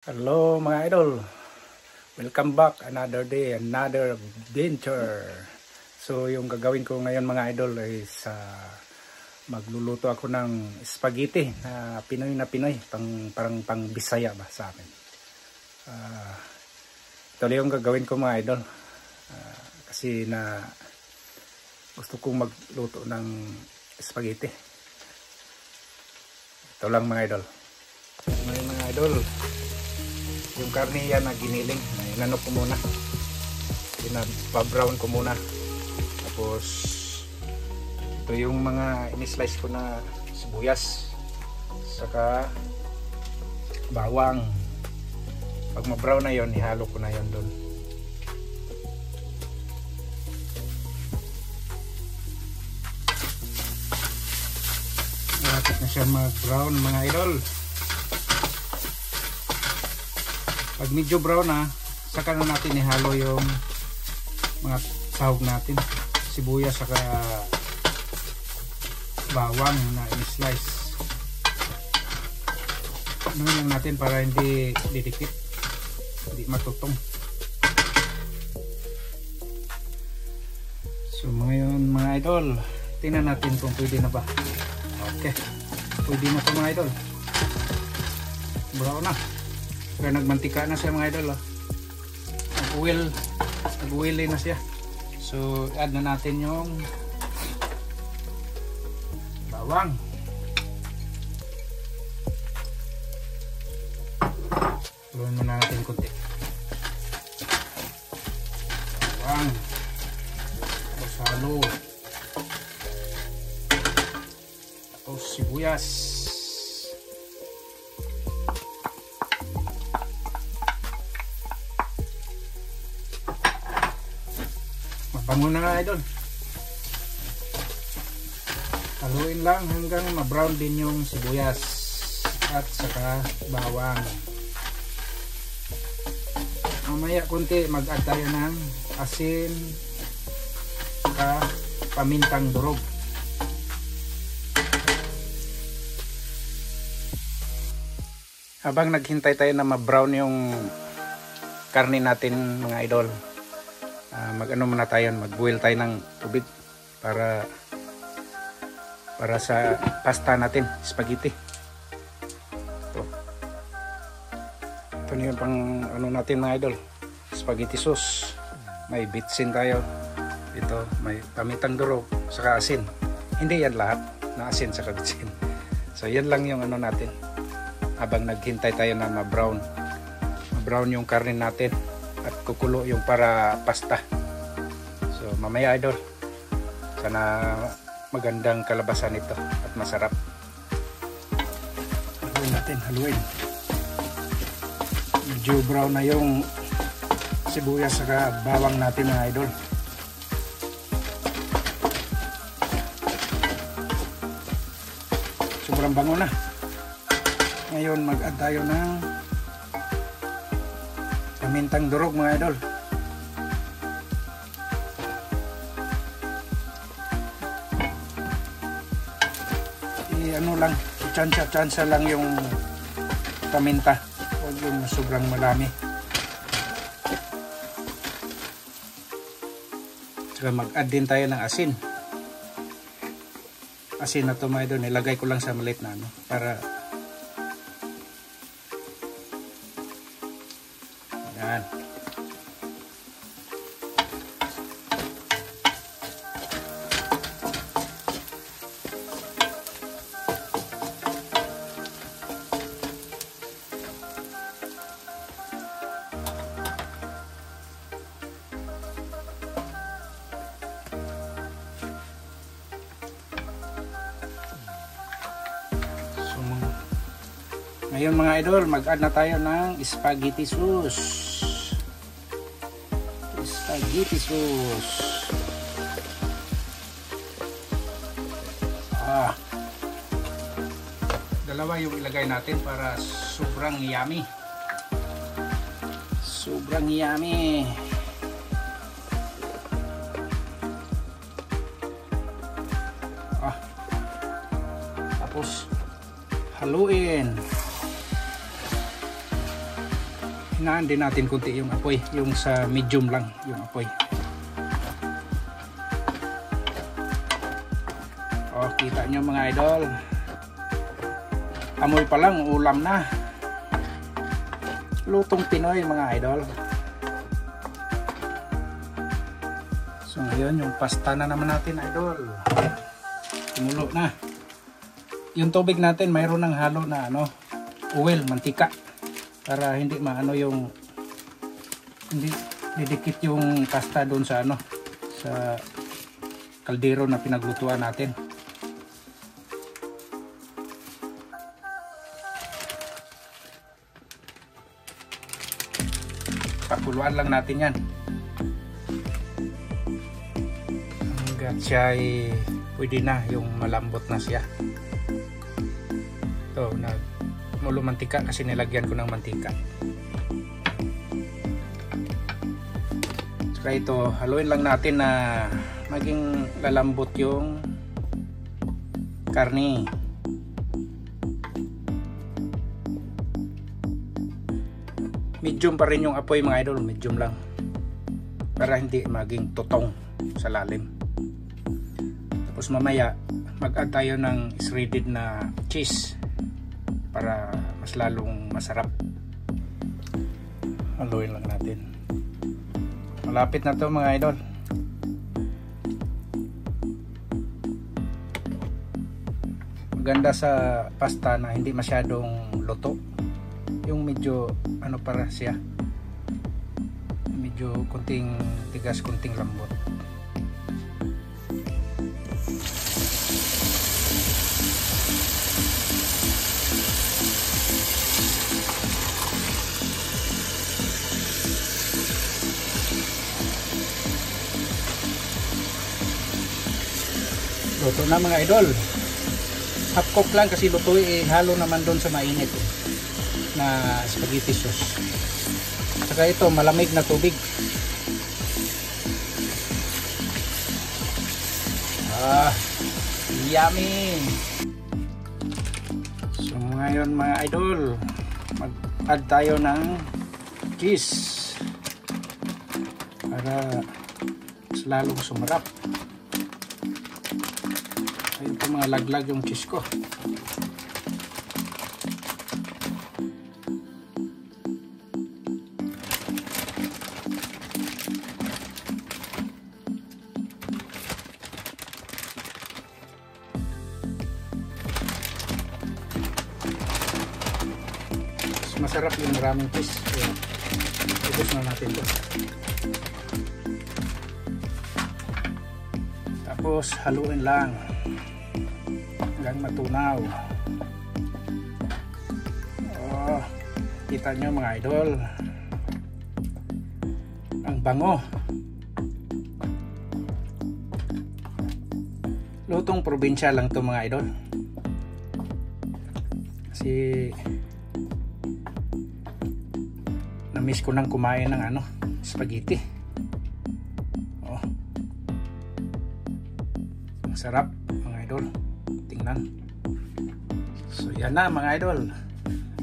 Hello mga idol, welcome back, another day, another adventure. So yung gagawin ko ngayon mga idol is magluluto ako ng spaghetti na Pinoy parang pang Bisaya ba sa amin. Ito yung gagawin ko mga idol, kasi na gusto kong magluto ng spaghetti. Ito lang mga idol. Ngayon mga idol, yung karne yan na giniling, inano ko muna, pinapa-brown ko muna. Tapos ito yung mga in-slice ko na sibuyas saka bawang. Pag ma-brown na yon, ihalo ko na yon doon. Malapit na siya mag-brown mga idol. Pag medyo brown na, saka na natin ihalo yung mga sahog natin, sibuyas saka bawang na in-slice. Ano lang natin para hindi didikit, hindi matutong. So ngayon mga idol, tingnan natin kung pwede na ba. Okay, pwede na ito mga idol. Brown na. Kaya nagmantika na siya mga idol. Nag-oily na siya. So add na natin yung bawang. Haluin muna natin kunti. Bawang. Tapos halo. Tapos sibuyas. Mabango na nga idol. Haluin lang hanggang ma-brown din yung sibuyas at saka bawang. Mamaya kunti mag-add tayo ng asin saka pamintang durog. Habang naghintay tayo na ma-brown yung karne natin mga idol, mag-ano muna tayo, mag-boil tayo ng tubig para sa pasta natin, spaghetti. Ito na yun pang ano natin mga idol, spaghetti sauce. May bitsin tayo ito, may pamintang durog saka asin. Hindi yan lahat na asin saka bitsin. So yan lang yung ano natin habang naghintay tayo na ma-brown yung karne natin at kukulo yung para pasta. So mamaya idol, sana magandang kalabasan ito at masarap. Haluin natin, haluin. Medyo brown na yung sibuyas saka bawang natin mga idol. Sobrang bango na. Ngayon mag-add tayo ng pamintang durog mga idol. Ano lang, tsansa lang yung paminta, huwag yung sobrang marami. Saka mag-add din tayo ng asin. Asin na ito mga idol, nilagay ko lang sa maliit na ano para yan. Ngayon mga idol, mag-add na tayo ng spaghetti sauce. Spaghetti sauce. Dalawa yung ilagay natin para sobrang yummy. Sobrang yummy. Tapos haluin. hinaan din natin kunti yung apoy, yung sa medium lang yung apoy. Oh, kita nyo mga idol, amoy pa lang ulam na, lutong Pinoy mga idol. So ngayon yung pasta na naman natin idol, kumulo na. Yung tubig natin mayroon ng halo na oil, mantika, para hindi maano yung hindi didikit yung pasta doon sa sa kaldero na pinaglutuan natin. Pakuluan lang natin yan hanggat siya ay pwede na, yung malambot na siya. Ito, mulo mantika kasi nilagyan ko ng mantika. Saka ito, haluin lang natin na maging lalambot yung karne. Medium pa rin yung apoy mga idol, medium lang, para hindi maging tutong sa lalim. Tapos mamaya mag-add tayo ng shredded na cheese para mas lalong masarap. Haluin lang natin. Malapit na to mga idol. Maganda sa pasta na hindi masyadong luto, yung medyo para siya, medyo kunting tigas, kunting lambot. Luto na mga idol, half cook lang kasi luto halo naman doon sa mainit na spaghetti sauce. Saka ito malamig na tubig. Yummy. So ngayon mga idol, mag-add tayo ng cheese para mas lalong sumarap. Ayun po mga laglag yung cheese ko. Masarap yung maraming cheese. Ibus na natin ito. Tapos haluin lang hanggang matunaw. Oh, kita nyo mga idol, ang bango. Lutong probinsya lang to mga idol, kasi na-miss ko nang kumain ng spaghetti. Oh, ang sarap mga idol, tingnan. So yan na mga idol,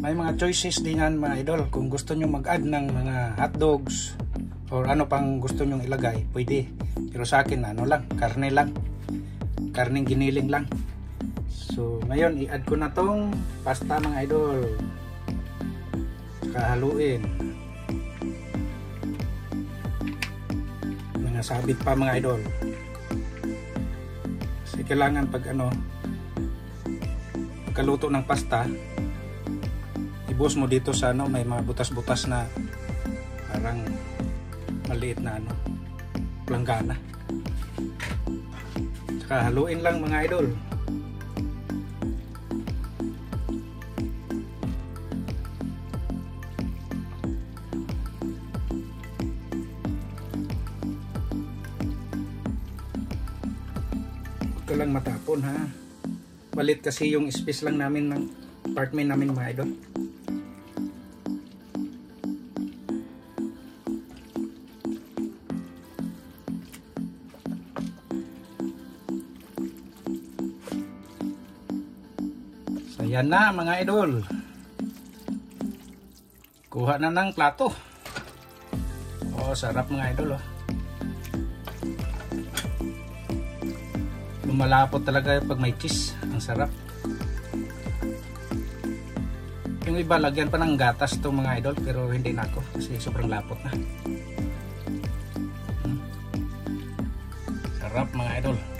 may mga choices din yan mga idol. Kung gusto nyo mag-add ng mga hotdogs or ano pang gusto nyo ilagay, pwede. Pero sa akin lang, karne lang, karneng giniling lang. So ngayon i-add ko na tong pasta mga idol, saka haluin. Sabit pa mga idol, kasi kailangan pag pagkaluto ng pasta, ibuhos mo dito sa may mga butas-butas na parang maliit na planggana. Saka haluin lang mga idol. Lang matapon ha, balit kasi yung space lang namin ng apartment namin mga idol. So yan na mga idol, Kuha na ng plato. Oh, sarap mga idol oh. Lumalapot talaga pag may cheese. Ang sarap. Yung iba lagyan pa ng gatas itong mga idol, pero hindi na ako kasi sobrang lapot na. Sarap mga idol.